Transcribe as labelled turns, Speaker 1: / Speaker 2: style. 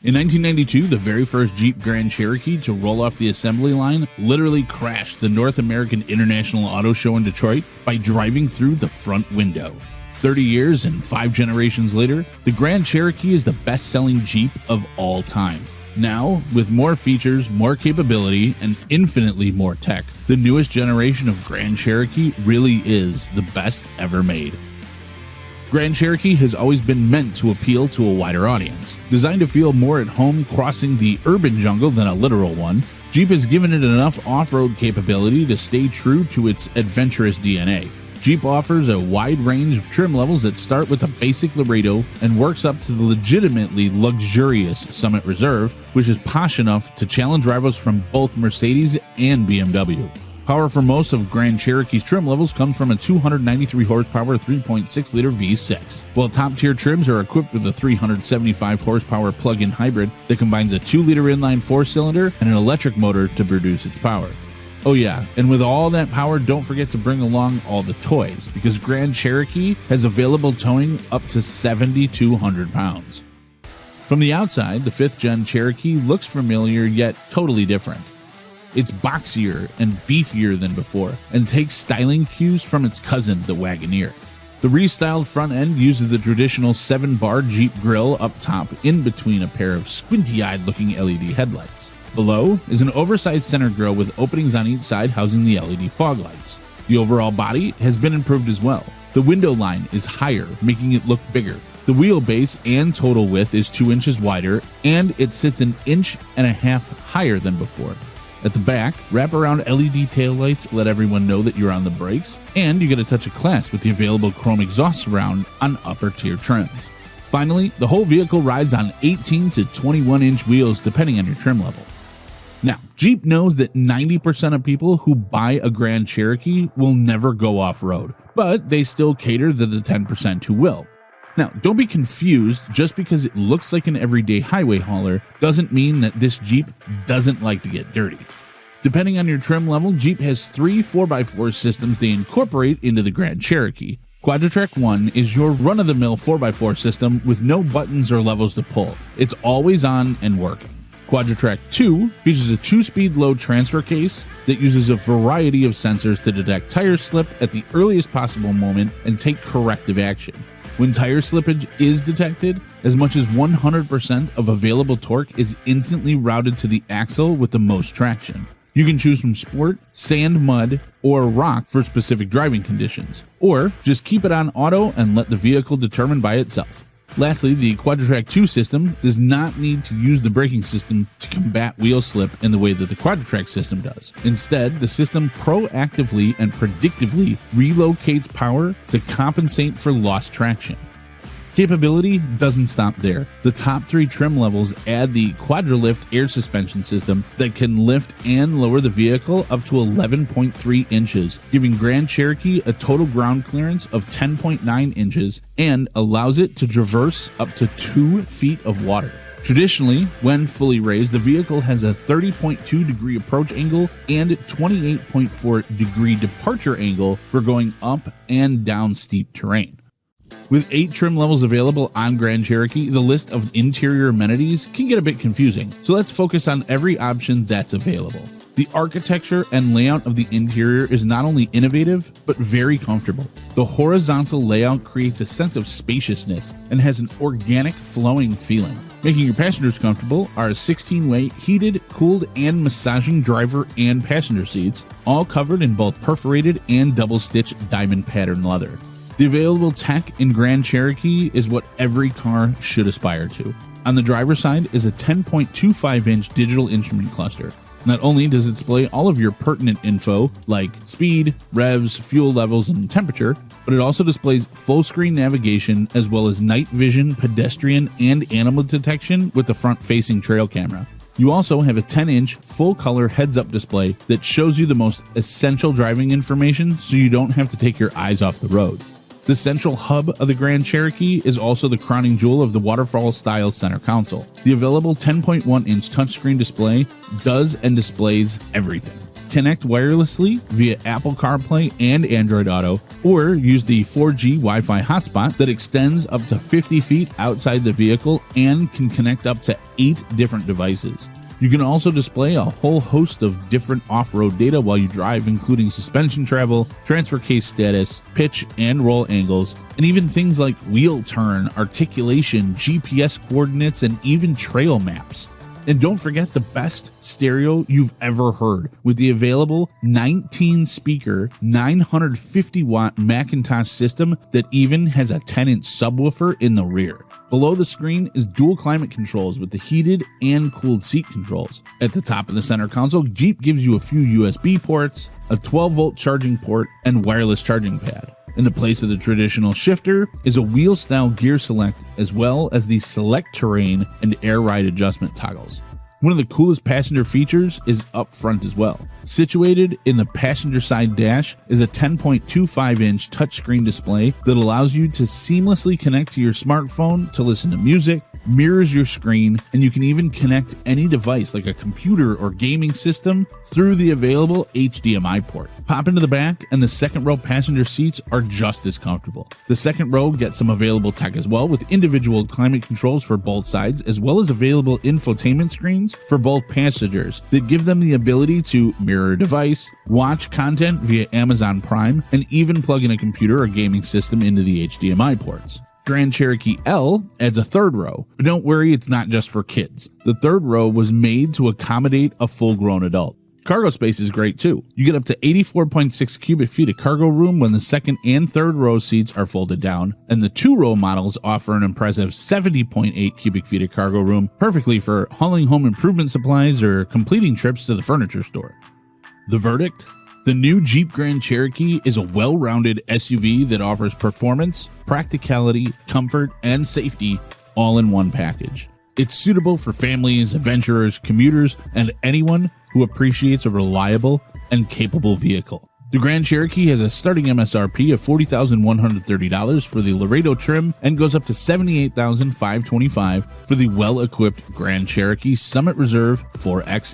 Speaker 1: In 1992, the very first Jeep Grand Cherokee to roll off the assembly line literally crashed the North American International Auto Show in Detroit by driving through the front window. 30 years and 5 generations later, the Grand Cherokee is the best-selling Jeep of all time. Now, with more features, more capability, and infinitely more tech, the newest generation of Grand Cherokee really is the best ever made. Grand Cherokee has always been meant to appeal to a wider audience. Designed to feel more at home crossing the urban jungle than a literal one, Jeep has given it enough off-road capability to stay true to its adventurous DNA. Jeep offers a wide range of trim levels that start with a basic Laredo and works up to the legitimately luxurious Summit Reserve, which is posh enough to challenge rivals from both Mercedes and BMW. Power for most of Grand Cherokee's trim levels comes from a 293 horsepower 3.6-liter V6, while top-tier trims are equipped with a 375 horsepower plug-in hybrid that combines a 2-liter inline 4-cylinder and an electric motor to produce its power. Oh yeah, and with all that power, don't forget to bring along all the toys, because Grand Cherokee has available towing up to 7,200 pounds. From the outside, the 5th-gen Cherokee looks familiar yet totally different. It's boxier and beefier than before, and takes styling cues from its cousin, the Wagoneer. The restyled front end uses the traditional 7-bar Jeep grille up top in between a pair of squinty-eyed looking LED headlights. Below is an oversized center grille with openings on each side housing the LED fog lights. The overall body has been improved as well. The window line is higher, making it look bigger. The wheelbase and total width is 2 inches wider, and it sits an 1.5 inches higher than before. At the back, wraparound LED taillights let everyone know that you're on the brakes, and you get a touch of class with the available chrome exhaust surround on upper tier trims. Finally, the whole vehicle rides on 18 to 21-inch wheels depending on your trim level. Now, Jeep knows that 90% of people who buy a Grand Cherokee will never go off-road, but they still cater to the 10% who will. Now, don't be confused. Just because it looks like an everyday highway hauler doesn't mean that this Jeep doesn't like to get dirty. Depending on your trim level, Jeep has 3 4x4 systems they incorporate into the Grand Cherokee. Quadra-Track 1 is your run-of-the-mill 4x4 system with no buttons or levels to pull. It's always on and working. Quadra-Track 2 features a 2-speed load transfer case that uses a variety of sensors to detect tire slip at the earliest possible moment and take corrective action. When tire slippage is detected, as much as 100% of available torque is instantly routed to the axle with the most traction. You can choose from sport, sand, mud, or rock for specific driving conditions, or just keep it on auto and let the vehicle determine by itself. Lastly, the Quadra-Track 2 system does not need to use the braking system to combat wheel slip in the way that the Quadra-Track system does. Instead, the system proactively and predictively relocates power to compensate for lost traction. Capability doesn't stop there. The top 3 trim levels add the Quadra-Lift air suspension system that can lift and lower the vehicle up to 11.3 inches, giving Grand Cherokee a total ground clearance of 10.9 inches and allows it to traverse up to 2 feet of water. Traditionally, when fully raised, the vehicle has a 30.2 degree approach angle and 28.4 degree departure angle for going up and down steep terrain. With 8 trim levels available on Grand Cherokee, the list of interior amenities can get a bit confusing, so let's focus on every option that's available. The architecture and layout of the interior is not only innovative, but very comfortable. The horizontal layout creates a sense of spaciousness and has an organic, flowing feeling. Making your passengers comfortable are 16-way heated, cooled, and massaging driver and passenger seats, all covered in both perforated and double-stitched diamond pattern leather. The available tech in Grand Cherokee is what every car should aspire to. On the driver's side is a 10.25-inch digital instrument cluster. Not only does it display all of your pertinent info like speed, revs, fuel levels, and temperature, but it also displays full-screen navigation as well as night vision, pedestrian, and animal detection with the front-facing trail camera. You also have a 10-inch full-color heads-up display that shows you the most essential driving information so you don't have to take your eyes off the road. The central hub of the Grand Cherokee is also the crowning jewel of the waterfall-style center console. The available 10.1-inch touchscreen display does and displays everything. connect wirelessly via Apple CarPlay and Android Auto, or use the 4G Wi-Fi hotspot that extends up to 50 feet outside the vehicle and can connect up to 8 different devices. You can also display a whole host of different off-road data while you drive, including suspension travel, transfer case status, pitch and roll angles, and even things like wheel turn, articulation, GPS coordinates, and even trail maps. And don't forget the best stereo you've ever heard with the available 19-speaker, 950-watt Macintosh system that even has a 10-inch subwoofer in the rear. Below the screen is dual climate controls with the heated and cooled seat controls. At the top of the center console, Jeep gives you a few USB ports, a 12-volt charging port, and wireless charging pad. In the place of the traditional shifter is a wheel-style gear select, as well as the select terrain and air ride adjustment toggles. One of the coolest passenger features is up front as well. Situated in the passenger side dash is a 10.25-inch touchscreen display that allows you to seamlessly connect to your smartphone to listen to music, mirrors your screen, and you can even connect any device like a computer or gaming system through the available HDMI port. Pop into the back and the second row passenger seats are just as comfortable. The second row gets some available tech as well, with individual climate controls for both sides, as well as available infotainment screens for both passengers that give them the ability to mirror a device, watch content via Amazon Prime, and even plug in a computer or gaming system into the HDMI ports. Grand Cherokee L adds a third row, but don't worry, it's not just for kids. The third row was made to accommodate a full-grown adult. Cargo space is great too. You get up to 84.6 cubic feet of cargo room when the second and third row seats are folded down, and the 2-row models offer an impressive 70.8 cubic feet of cargo room, perfectly for hauling home improvement supplies or completing trips to the furniture store. The verdict? The new Jeep Grand Cherokee is a well-rounded SUV that offers performance, practicality, comfort, and safety all in one package. It's suitable for families, adventurers, commuters, and anyone who appreciates a reliable and capable vehicle. The Grand Cherokee has a starting MSRP of $40,130 for the Laredo trim and goes up to $78,525 for the well-equipped Grand Cherokee Summit Reserve 4xe.